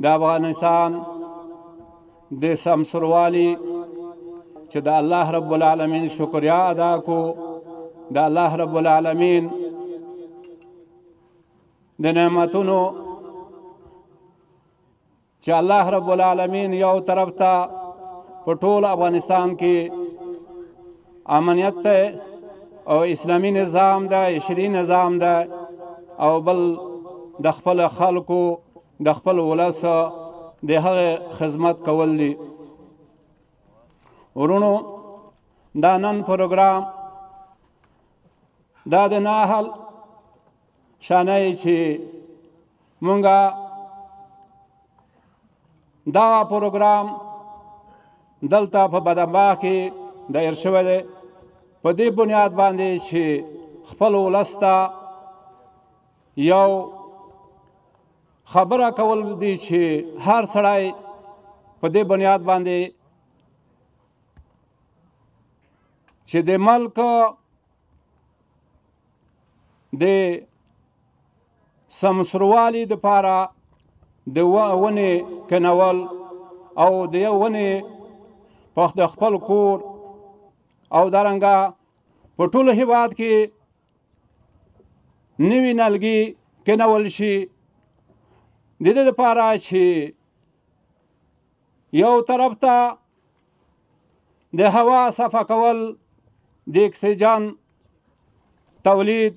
د افغانستان د سمسوروالي چې د الله رب العالمین شکریا ادا کو د الله رب العالمین د نعمتونو چې الله رب العالمین یو طرف ته په ټول افغانستان کې امنیت ده او اسلامي نظام ده عشري نظام ده او بل د خپل خلکو د خپل ولس د هغه خدمت کول دي ورونو دا نن پروګرام دا د ناهل شانای چې مونږه دا پروګرام دلته په بدنباغ کې دایر شوی دی په دې بنیاد باندې چې خپل ولس ته یو خبره کول دي چې هر سړی په دې بنیاد باندې چې د ملک د سمسوروالي دپاره د ونې کینول او د یو ونې د خپل کور او دارنګه په ټول هیواد کې نوي نیالګي کینول شي د دې دپاره چې یو طرف ته د هوا صفا کول د اکسیجن تولید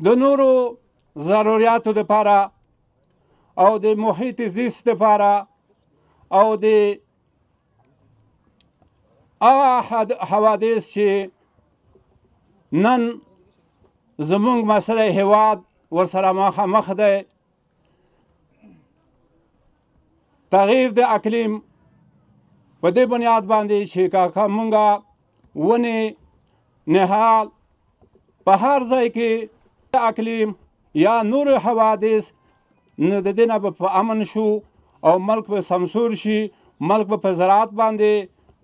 د نورو ضرورياتو دپاره او د محیط زیست دپاره او د حوادث چې نن زمونږ مسله هیواد ورسره مخامخ دی تغییر د اقلیم په دې بنیاد باندې چې کاکا مونږه ونې نهال په هر ځای کې اقلیم یا نور حوادث نو د دې نه به په امن شو او ملک به سمسور شي ملک به په زراعت باندې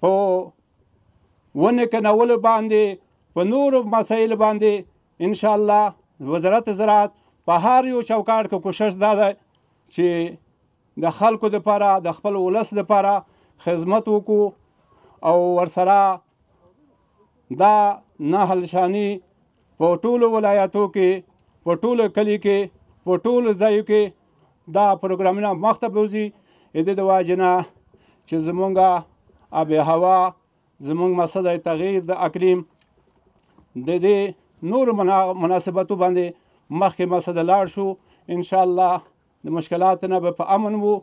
په ونې کینولو باندې په نورو مسایلو باندې انشاءالله وزارت زراعت په هر یو چوکاټ کې کوشش دا ده چې د خلکو دپاره د خپل ولس دپاره خدمت وکړو او ورسره دا نهل شاني په ټولو ولایاتو کې په ټولو کلي کې په ټولو ځایو کې دا پروګرامونه مخته بوځي د دې د وجې نه چې زمونږ آب هوا زمونږ مسله تغییر د اقلیم د دې نورو مناسبتو باندې مخکې مسله لاړ شو انشاءالله د مشکلاتو نه به په امن وو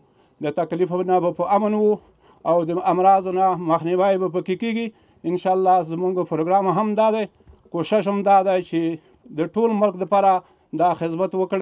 د تکلیفو نه به په امن وو او د امراضو نه مخنیوی به پکې کېږي انشاءالله زمونږ پروګرام هم دا دی کوشش هم دا دی چې د ټول ملک دپاره دا خدمت وکړي